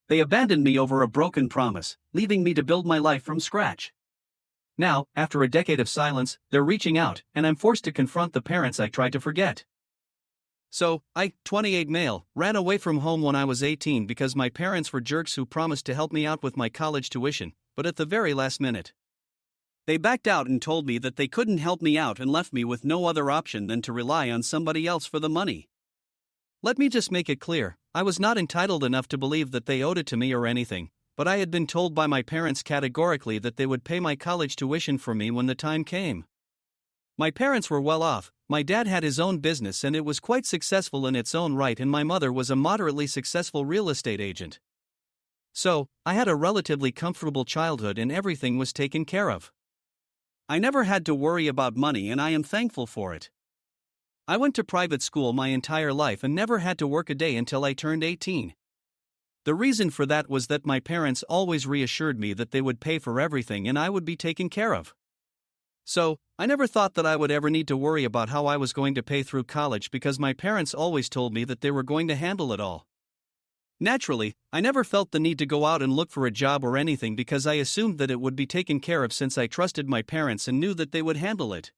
They abandoned me over a broken promise, leaving me to build my life from scratch. Now, after a decade of silence, they're reaching out, and I'm forced to confront the parents I tried to forget. So, I, 28 male, ran away from home when I was 18 because my parents were jerks who promised to help me out with my college tuition, but at the very last minute, they backed out and told me that they couldn't help me out and left me with no other option than to rely on somebody else for the money. Let me just make it clear, I was not entitled enough to believe that they owed it to me or anything, but I had been told by my parents categorically that they would pay my college tuition for me when the time came. My parents were well off. My dad had his own business and it was quite successful in its own right, and my mother was a moderately successful real estate agent. So, I had a relatively comfortable childhood and everything was taken care of. I never had to worry about money and I am thankful for it. I went to private school my entire life and never had to work a day until I turned 18. The reason for that was that my parents always reassured me that they would pay for everything and I would be taken care of. So, I never thought that I would ever need to worry about how I was going to pay through college because my parents always told me that they were going to handle it all. Naturally, I never felt the need to go out and look for a job or anything because I assumed that it would be taken care of since I trusted my parents and knew that they would handle it.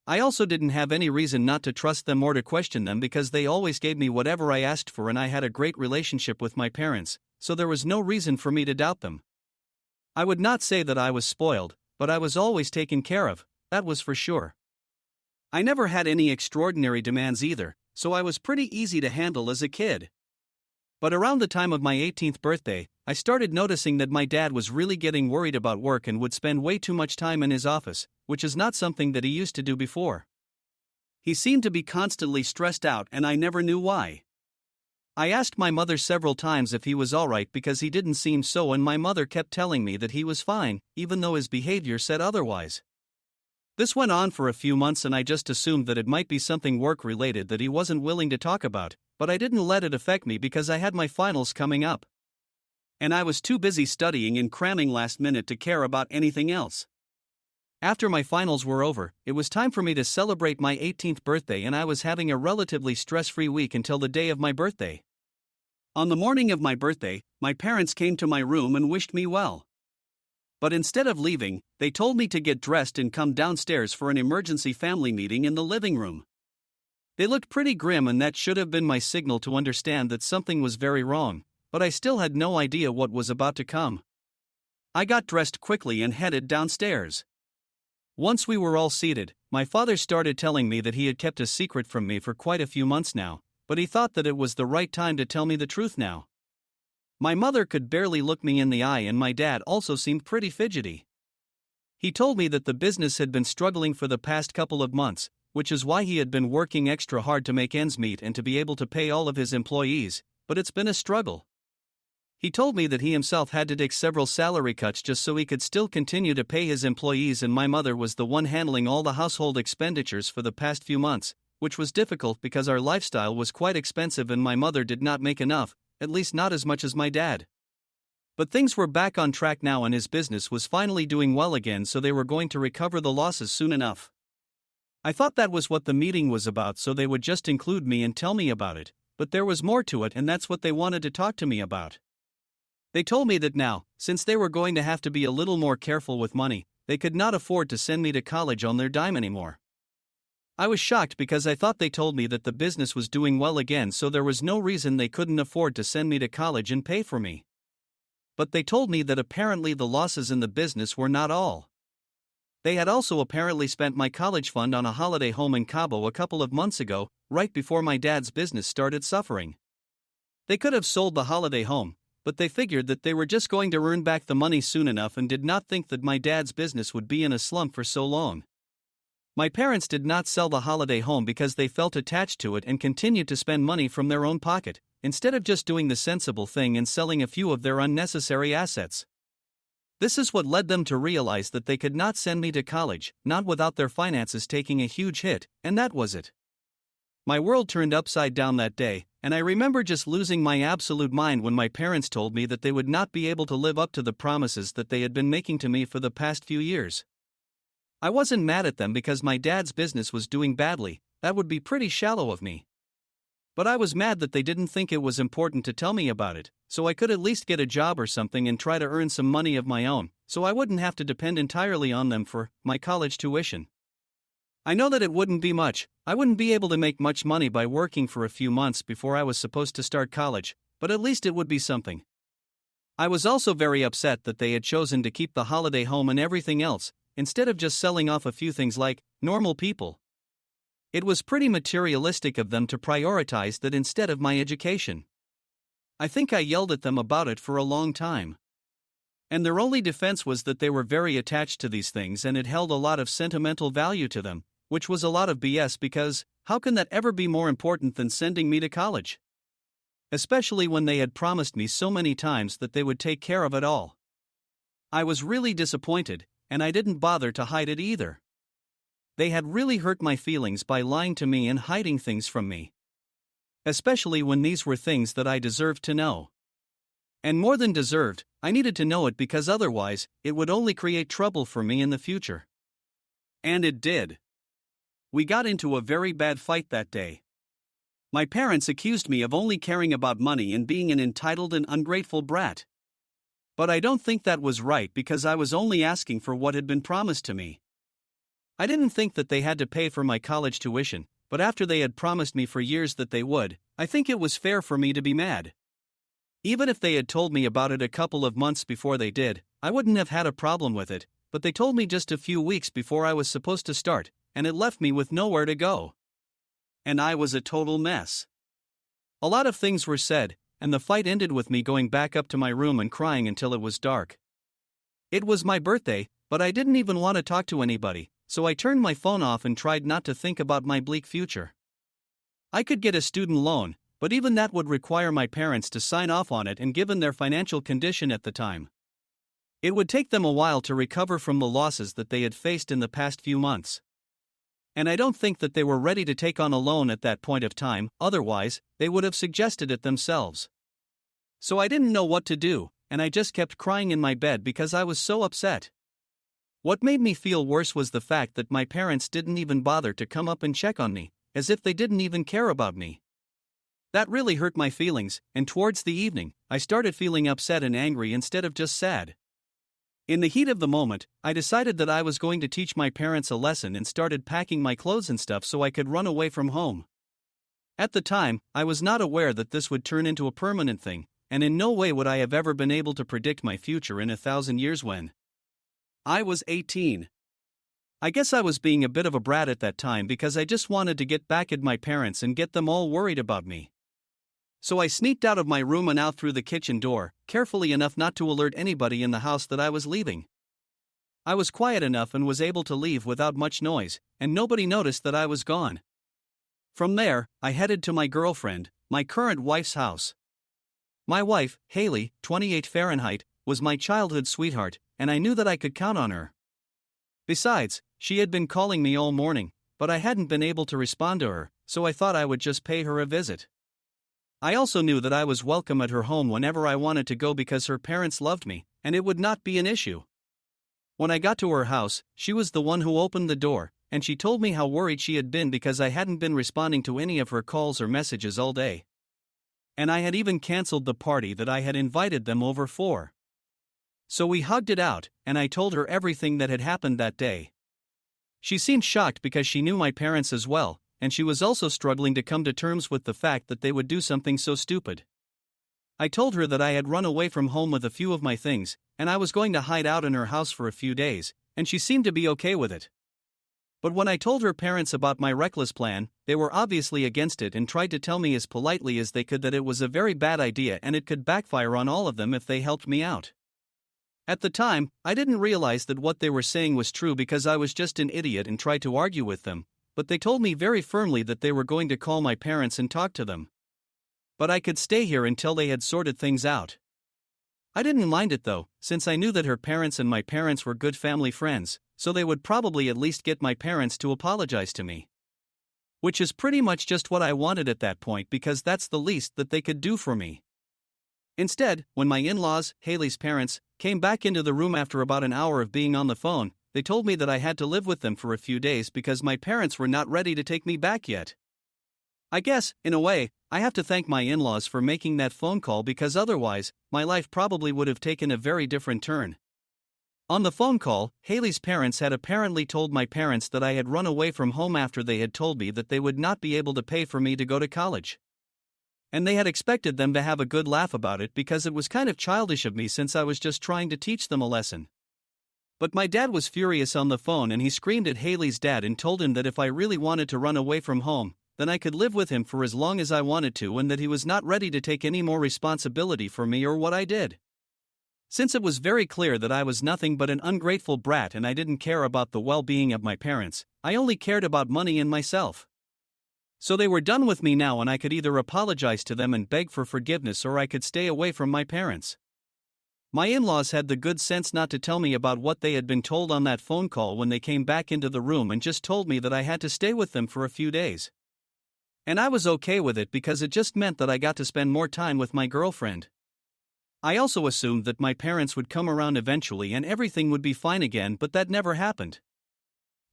I also didn't have any reason not to trust them or to question them because they always gave me whatever I asked for and I had a great relationship with my parents, so there was no reason for me to doubt them. I would not say that I was spoiled, but I was always taken care of, that was for sure. I never had any extraordinary demands either, so I was pretty easy to handle as a kid. But around the time of my 18th birthday, I started noticing that my dad was really getting worried about work and would spend way too much time in his office, which is not something that he used to do before. He seemed to be constantly stressed out and I never knew why. I asked my mother several times if he was alright because he didn't seem so, and my mother kept telling me that he was fine, even though his behavior said otherwise. This went on for a few months and I just assumed that it might be something work-related that he wasn't willing to talk about, but I didn't let it affect me because I had my finals coming up. And I was too busy studying and cramming last minute to care about anything else. After my finals were over, it was time for me to celebrate my 18th birthday and I was having a relatively stress-free week until the day of my birthday. On the morning of my birthday, my parents came to my room and wished me well. But instead of leaving, they told me to get dressed and come downstairs for an emergency family meeting in the living room. They looked pretty grim and that should have been my signal to understand that something was very wrong, but I still had no idea what was about to come. I got dressed quickly and headed downstairs. Once we were all seated, my father started telling me that he had kept a secret from me for quite a few months now, but he thought that it was the right time to tell me the truth now. My mother could barely look me in the eye and my dad also seemed pretty fidgety. He told me that the business had been struggling for the past couple of months, which is why he had been working extra hard to make ends meet and to be able to pay all of his employees, but it's been a struggle. He told me that he himself had to take several salary cuts just so he could still continue to pay his employees, and my mother was the one handling all the household expenditures for the past few months, which was difficult because our lifestyle was quite expensive and my mother did not make enough, at least not as much as my dad. But things were back on track now and his business was finally doing well again, so they were going to recover the losses soon enough. I thought that was what the meeting was about, so they would just include me and tell me about it, but there was more to it and that's what they wanted to talk to me about. They told me that now, since they were going to have to be a little more careful with money, they could not afford to send me to college on their dime anymore. I was shocked because I thought they told me that the business was doing well again, so there was no reason they couldn't afford to send me to college and pay for me. But they told me that apparently the losses in the business were not all. They had also apparently spent my college fund on a holiday home in Cabo a couple of months ago, right before my dad's business started suffering. They could have sold the holiday home, but they figured that they were just going to earn back the money soon enough and did not think that my dad's business would be in a slump for so long. My parents did not sell the holiday home because they felt attached to it and continued to spend money from their own pocket, instead of just doing the sensible thing and selling a few of their unnecessary assets. This is what led them to realize that they could not send me to college, not without their finances taking a huge hit, and that was it. My world turned upside down that day, and I remember just losing my absolute mind when my parents told me that they would not be able to live up to the promises that they had been making to me for the past few years. I wasn't mad at them because my dad's business was doing badly, that would be pretty shallow of me. But I was mad that they didn't think it was important to tell me about it, so I could at least get a job or something and try to earn some money of my own, so I wouldn't have to depend entirely on them for my college tuition. I know that it wouldn't be much. I wouldn't be able to make much money by working for a few months before I was supposed to start college, but at least it would be something. I was also very upset that they had chosen to keep the holiday home and everything else, instead of just selling off a few things like normal people. It was pretty materialistic of them to prioritize that instead of my education. I think I yelled at them about it for a long time. And their only defense was that they were very attached to these things and it held a lot of sentimental value to them, which was a lot of BS because, how can that ever be more important than sending me to college? Especially when they had promised me so many times that they would take care of it all. I was really disappointed, and I didn't bother to hide it either. They had really hurt my feelings by lying to me and hiding things from me. Especially when these were things that I deserved to know. And more than deserved, I needed to know it because otherwise, it would only create trouble for me in the future. And it did. We got into a very bad fight that day. My parents accused me of only caring about money and being an entitled and ungrateful brat. But I don't think that was right because I was only asking for what had been promised to me. I didn't think that they had to pay for my college tuition, but after they had promised me for years that they would, I think it was fair for me to be mad. Even if they had told me about it a couple of months before they did, I wouldn't have had a problem with it, but they told me just a few weeks before I was supposed to start, and it left me with nowhere to go. And I was a total mess. A lot of things were said, and the fight ended with me going back up to my room and crying until it was dark. It was my birthday, but I didn't even want to talk to anybody, so I turned my phone off and tried not to think about my bleak future. I could get a student loan, but even that would require my parents to sign off on it, and given their financial condition at the time, it would take them a while to recover from the losses that they had faced in the past few months. And I don't think that they were ready to take on a loan at that point of time, otherwise, they would have suggested it themselves. So I didn't know what to do, and I just kept crying in my bed because I was so upset. What made me feel worse was the fact that my parents didn't even bother to come up and check on me, as if they didn't even care about me. That really hurt my feelings, and towards the evening, I started feeling upset and angry instead of just sad. In the heat of the moment, I decided that I was going to teach my parents a lesson and started packing my clothes and stuff so I could run away from home. At the time, I was not aware that this would turn into a permanent thing, and in no way would I have ever been able to predict my future in 1,000 years when I was 18. I guess I was being a bit of a brat at that time because I just wanted to get back at my parents and get them all worried about me. So I sneaked out of my room and out through the kitchen door, carefully enough not to alert anybody in the house that I was leaving. I was quiet enough and was able to leave without much noise, and nobody noticed that I was gone. From there, I headed to my girlfriend, my current wife's house. My wife, Haley, 28 Fahrenheit, was my childhood sweetheart, and I knew that I could count on her. Besides, she had been calling me all morning, but I hadn't been able to respond to her, so I thought I would just pay her a visit. I also knew that I was welcome at her home whenever I wanted to go because her parents loved me, and it would not be an issue. When I got to her house, she was the one who opened the door, and she told me how worried she had been because I hadn't been responding to any of her calls or messages all day. And I had even canceled the party that I had invited them over for. So we hugged it out, and I told her everything that had happened that day. She seemed shocked because she knew my parents as well, and she was also struggling to come to terms with the fact that they would do something so stupid. I told her that I had run away from home with a few of my things, and I was going to hide out in her house for a few days, and she seemed to be okay with it. But when I told her parents about my reckless plan, they were obviously against it and tried to tell me as politely as they could that it was a very bad idea and it could backfire on all of them if they helped me out. At the time, I didn't realize that what they were saying was true because I was just an idiot and tried to argue with them, but they told me very firmly that they were going to call my parents and talk to them. But I could stay here until they had sorted things out. I didn't mind it though, since I knew that her parents and my parents were good family friends, so they would probably at least get my parents to apologize to me. Which is pretty much just what I wanted at that point because that's the least that they could do for me. Instead, when my in-laws, Haley's parents, came back into the room after about an hour of being on the phone, they told me that I had to live with them for a few days because my parents were not ready to take me back yet. I guess, in a way, I have to thank my in-laws for making that phone call because otherwise, my life probably would have taken a very different turn. On the phone call, Haley's parents had apparently told my parents that I had run away from home after they had told me that they would not be able to pay for me to go to college. And they had expected them to have a good laugh about it because it was kind of childish of me since I was just trying to teach them a lesson. But my dad was furious on the phone and he screamed at Haley's dad and told him that if I really wanted to run away from home, then I could live with him for as long as I wanted to and that he was not ready to take any more responsibility for me or what I did. Since it was very clear that I was nothing but an ungrateful brat and I didn't care about the well-being of my parents, I only cared about money and myself. So they were done with me now and I could either apologize to them and beg for forgiveness or I could stay away from my parents. My in-laws had the good sense not to tell me about what they had been told on that phone call when they came back into the room and just told me that I had to stay with them for a few days. And I was okay with it because it just meant that I got to spend more time with my girlfriend. I also assumed that my parents would come around eventually and everything would be fine again, but that never happened.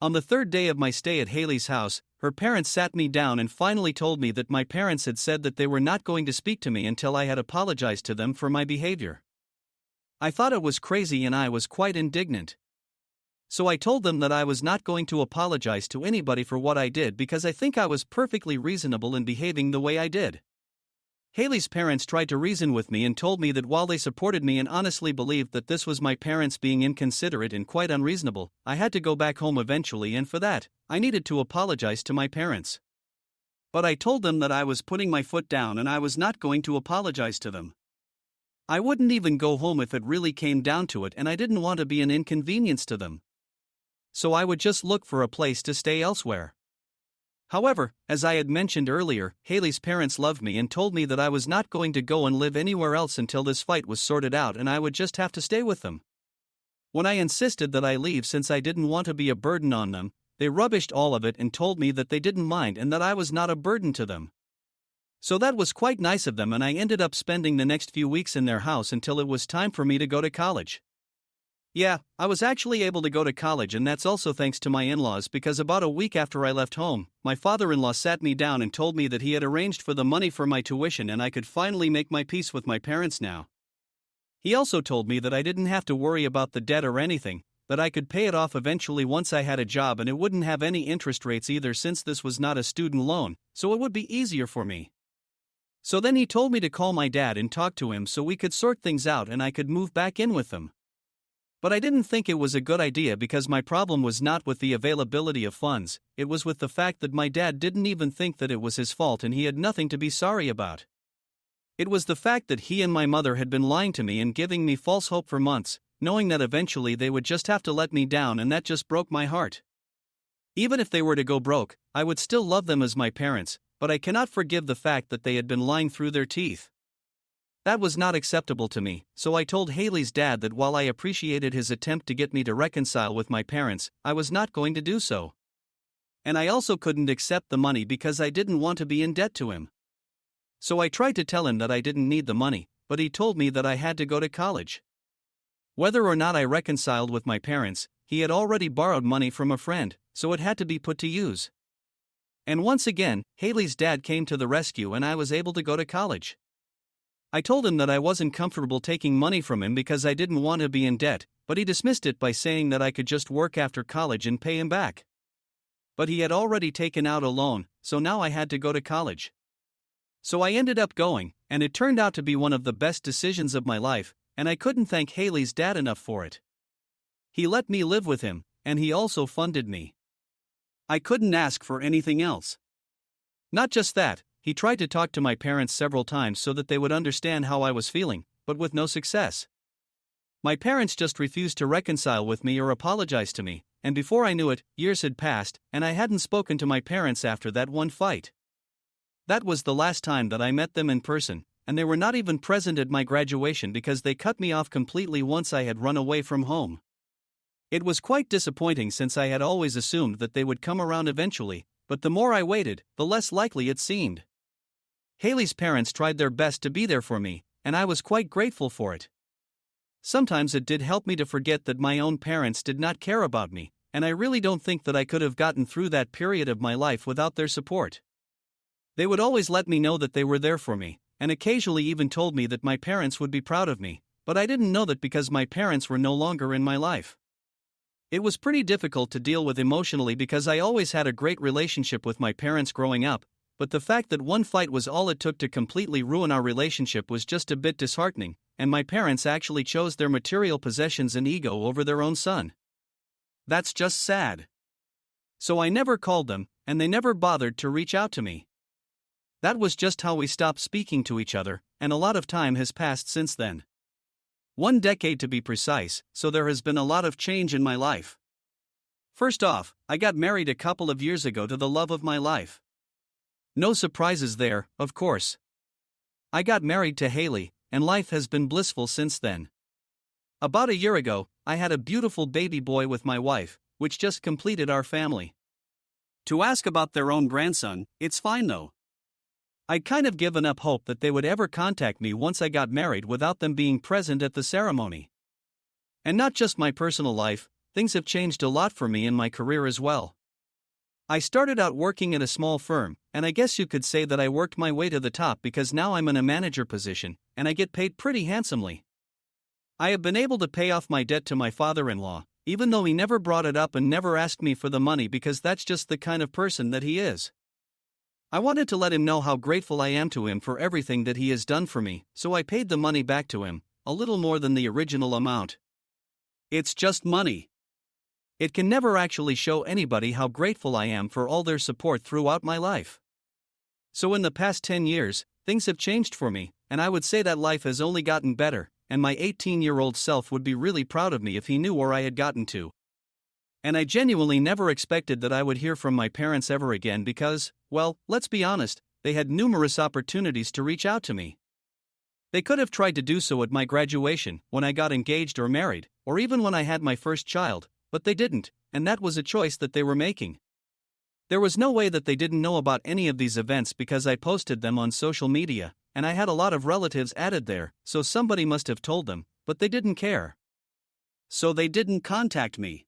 On the third day of my stay at Haley's house, her parents sat me down and finally told me that my parents had said that they were not going to speak to me until I had apologized to them for my behavior. I thought it was crazy and I was quite indignant. So I told them that I was not going to apologize to anybody for what I did because I think I was perfectly reasonable in behaving the way I did. Haley's parents tried to reason with me and told me that while they supported me and honestly believed that this was my parents being inconsiderate and quite unreasonable, I had to go back home eventually and for that, I needed to apologize to my parents. But I told them that I was putting my foot down and I was not going to apologize to them. I wouldn't even go home if it really came down to it and I didn't want to be an inconvenience to them. So I would just look for a place to stay elsewhere. However, as I had mentioned earlier, Haley's parents loved me and told me that I was not going to go and live anywhere else until this fight was sorted out and I would just have to stay with them. When I insisted that I leave since I didn't want to be a burden on them, they rubbished all of it and told me that they didn't mind and that I was not a burden to them. So that was quite nice of them and I ended up spending the next few weeks in their house until it was time for me to go to college. Yeah, I was actually able to go to college and that's also thanks to my in-laws because about a week after I left home, my father-in-law sat me down and told me that he had arranged for the money for my tuition and I could finally make my peace with my parents now. He also told me that I didn't have to worry about the debt or anything, that I could pay it off eventually once I had a job and it wouldn't have any interest rates either since this was not a student loan, so it would be easier for me. So then he told me to call my dad and talk to him so we could sort things out and I could move back in with them. But I didn't think it was a good idea because my problem was not with the availability of funds, it was with the fact that my dad didn't even think that it was his fault and he had nothing to be sorry about. It was the fact that he and my mother had been lying to me and giving me false hope for months, knowing that eventually they would just have to let me down and that just broke my heart. Even if they were to go broke, I would still love them as my parents, but I cannot forgive the fact that they had been lying through their teeth. That was not acceptable to me, so I told Haley's dad that while I appreciated his attempt to get me to reconcile with my parents, I was not going to do so. And I also couldn't accept the money because I didn't want to be in debt to him. So I tried to tell him that I didn't need the money, but he told me that I had to go to college. Whether or not I reconciled with my parents, he had already borrowed money from a friend, so it had to be put to use. And once again, Haley's dad came to the rescue and I was able to go to college. I told him that I wasn't comfortable taking money from him because I didn't want to be in debt, but he dismissed it by saying that I could just work after college and pay him back. But he had already taken out a loan, so now I had to go to college. So I ended up going, and it turned out to be one of the best decisions of my life, and I couldn't thank Haley's dad enough for it. He let me live with him, and he also funded me. I couldn't ask for anything else. Not just that, he tried to talk to my parents several times so that they would understand how I was feeling, but with no success. My parents just refused to reconcile with me or apologize to me, and before I knew it, years had passed, and I hadn't spoken to my parents after that one fight. That was the last time that I met them in person, and they were not even present at my graduation because they cut me off completely once I had run away from home. It was quite disappointing since I had always assumed that they would come around eventually, but the more I waited, the less likely it seemed. Haley's parents tried their best to be there for me, and I was quite grateful for it. Sometimes it did help me to forget that my own parents did not care about me, and I really don't think that I could have gotten through that period of my life without their support. They would always let me know that they were there for me, and occasionally even told me that my parents would be proud of me, but I didn't know that because my parents were no longer in my life. It was pretty difficult to deal with emotionally because I always had a great relationship with my parents growing up, but the fact that one fight was all it took to completely ruin our relationship was just a bit disheartening, and my parents actually chose their material possessions and ego over their own son. That's just sad. So I never called them, and they never bothered to reach out to me. That was just how we stopped speaking to each other, and a lot of time has passed since then. 1 decade to be precise, so there has been a lot of change in my life. First off, I got married a couple of years ago to the love of my life. No surprises there, of course. I got married to Haley, and life has been blissful since then. About a year ago, I had a beautiful baby boy with my wife, which just completed our family. To ask about their own grandson, it's fine though. I'd kind of given up hope that they would ever contact me once I got married without them being present at the ceremony. And not just my personal life, things have changed a lot for me in my career as well. I started out working at a small firm, and I guess you could say that I worked my way to the top because now I'm in a manager position, and I get paid pretty handsomely. I have been able to pay off my debt to my father-in-law, even though he never brought it up and never asked me for the money because that's just the kind of person that he is. I wanted to let him know how grateful I am to him for everything that he has done for me, so I paid the money back to him, a little more than the original amount. It's just money. It can never actually show anybody how grateful I am for all their support throughout my life. So in the past 10 years, things have changed for me, and I would say that life has only gotten better, and my 18-year-old self would be really proud of me if he knew where I had gotten to. And I genuinely never expected that I would hear from my parents ever again because, well, let's be honest, they had numerous opportunities to reach out to me. They could have tried to do so at my graduation, when I got engaged or married, or even when I had my first child, but they didn't, and that was a choice that they were making. There was no way that they didn't know about any of these events because I posted them on social media, and I had a lot of relatives added there, so somebody must have told them, but they didn't care. So they didn't contact me.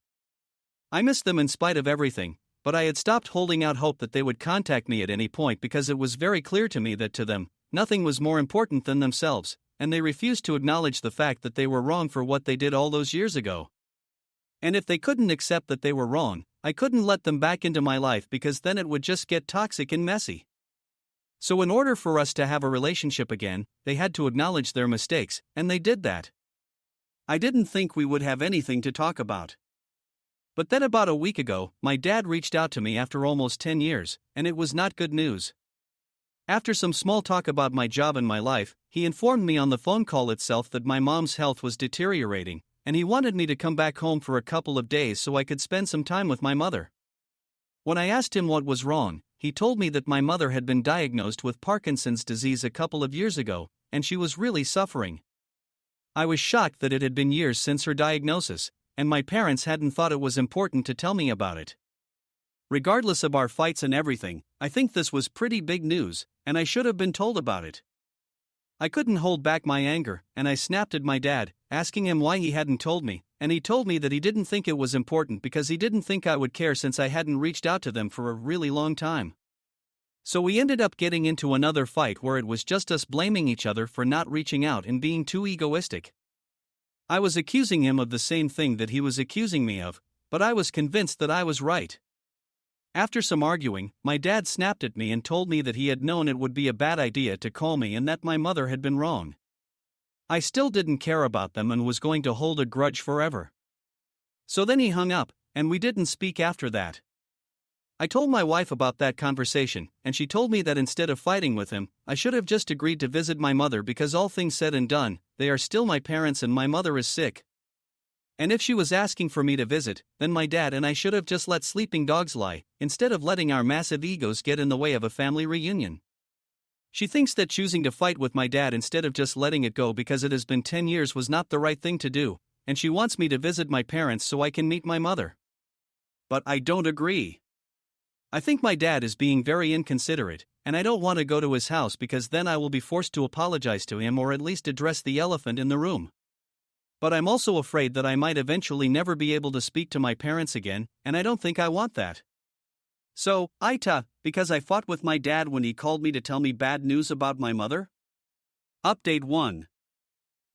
I missed them in spite of everything, but I had stopped holding out hope that they would contact me at any point because it was very clear to me that to them, nothing was more important than themselves, and they refused to acknowledge the fact that they were wrong for what they did all those years ago. And if they couldn't accept that they were wrong, I couldn't let them back into my life because then it would just get toxic and messy. So in order for us to have a relationship again, they had to acknowledge their mistakes, and they did that. I didn't think we would have anything to talk about. But then about a week ago, my dad reached out to me after almost 10 years, and it was not good news. After some small talk about my job and my life, he informed me on the phone call itself that my mom's health was deteriorating, and he wanted me to come back home for a couple of days so I could spend some time with my mother. When I asked him what was wrong, he told me that my mother had been diagnosed with Parkinson's disease a couple of years ago, and she was really suffering. I was shocked that it had been years since her diagnosis, and my parents hadn't thought it was important to tell me about it. Regardless of our fights and everything, I think this was pretty big news, and I should have been told about it. I couldn't hold back my anger, and I snapped at my dad, asking him why he hadn't told me, and he told me that he didn't think it was important because he didn't think I would care since I hadn't reached out to them for a really long time. So we ended up getting into another fight where it was just us blaming each other for not reaching out and being too egoistic. I was accusing him of the same thing that he was accusing me of, but I was convinced that I was right. After some arguing, my dad snapped at me and told me that he had known it would be a bad idea to call me and that my mother had been wrong. I still didn't care about them and was going to hold a grudge forever. So then he hung up, and we didn't speak after that. I told my wife about that conversation, and she told me that instead of fighting with him, I should have just agreed to visit my mother because all things said and done, they are still my parents and my mother is sick. And if she was asking for me to visit, then my dad and I should have just let sleeping dogs lie, instead of letting our massive egos get in the way of a family reunion. She thinks that choosing to fight with my dad instead of just letting it go because it has been 10 years was not the right thing to do, and she wants me to visit my parents so I can meet my mother. But I don't agree. I think my dad is being very inconsiderate, and I don't want to go to his house because then I will be forced to apologize to him or at least address the elephant in the room. But I'm also afraid that I might eventually never be able to speak to my parents again, and I don't think I want that. So, because I fought with my dad when he called me to tell me bad news about my mother? Update 1.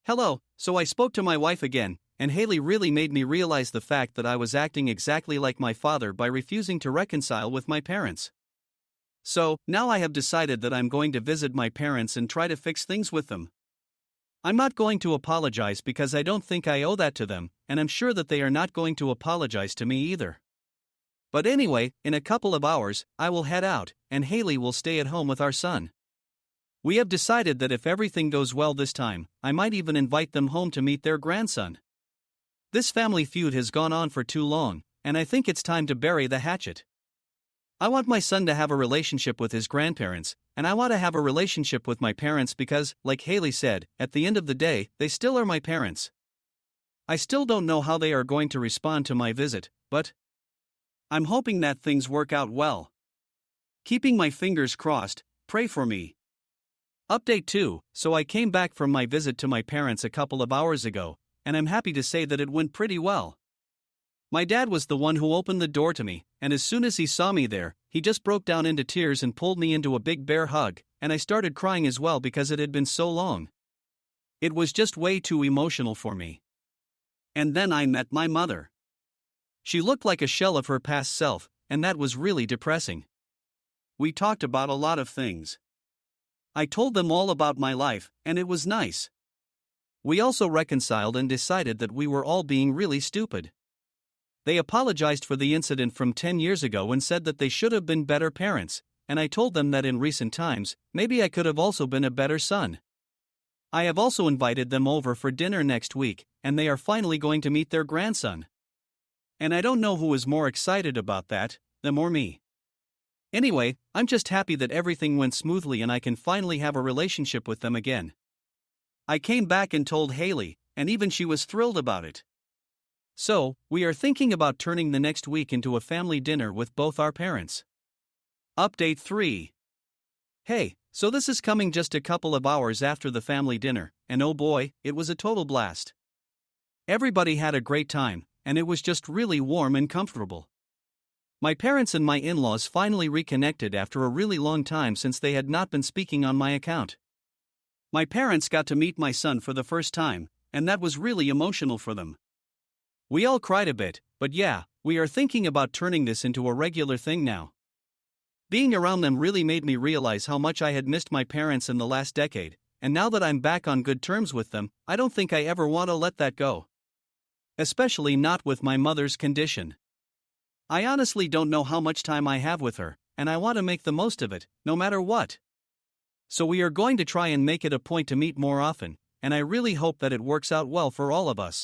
Hello, so I spoke to my wife again, and Haley really made me realize the fact that I was acting exactly like my father by refusing to reconcile with my parents. So, now I have decided that I'm going to visit my parents and try to fix things with them. I'm not going to apologize because I don't think I owe that to them, and I'm sure that they are not going to apologize to me either. But anyway, in a couple of hours, I will head out, and Haley will stay at home with our son. We have decided that if everything goes well this time, I might even invite them home to meet their grandson. This family feud has gone on for too long, and I think it's time to bury the hatchet. I want my son to have a relationship with his grandparents, and I want to have a relationship with my parents because, like Haley said, at the end of the day, they still are my parents. I still don't know how they are going to respond to my visit, but I'm hoping that things work out well. Keeping my fingers crossed, pray for me. Update 2. So I came back from my visit to my parents a couple of hours ago, and I'm happy to say that it went pretty well. My dad was the one who opened the door to me, and as soon as he saw me there, he just broke down into tears and pulled me into a big bear hug, and I started crying as well because it had been so long. It was just way too emotional for me. And then I met my mother. She looked like a shell of her past self, and that was really depressing. We talked about a lot of things. I told them all about my life, and it was nice. We also reconciled and decided that we were all being really stupid. They apologized for the incident from 10 years ago and said that they should have been better parents, and I told them that in recent times, maybe I could have also been a better son. I have also invited them over for dinner next week, and they are finally going to meet their grandson. And I don't know who is more excited about that, them or me. Anyway, I'm just happy that everything went smoothly and I can finally have a relationship with them again. I came back and told Haley, and even she was thrilled about it. So, we are thinking about turning the next week into a family dinner with both our parents. Update 3. Hey, so this is coming just a couple of hours after the family dinner, and oh boy, it was a total blast. Everybody had a great time, and it was just really warm and comfortable. My parents and my in-laws finally reconnected after a really long time since they had not been speaking on my account. My parents got to meet my son for the first time, and that was really emotional for them. We all cried a bit, but yeah, we are thinking about turning this into a regular thing now. Being around them really made me realize how much I had missed my parents in the last decade, and now that I'm back on good terms with them, I don't think I ever want to let that go. Especially not with my mother's condition. I honestly don't know how much time I have with her, and I want to make the most of it, no matter what. So we are going to try and make it a point to meet more often, and I really hope that it works out well for all of us.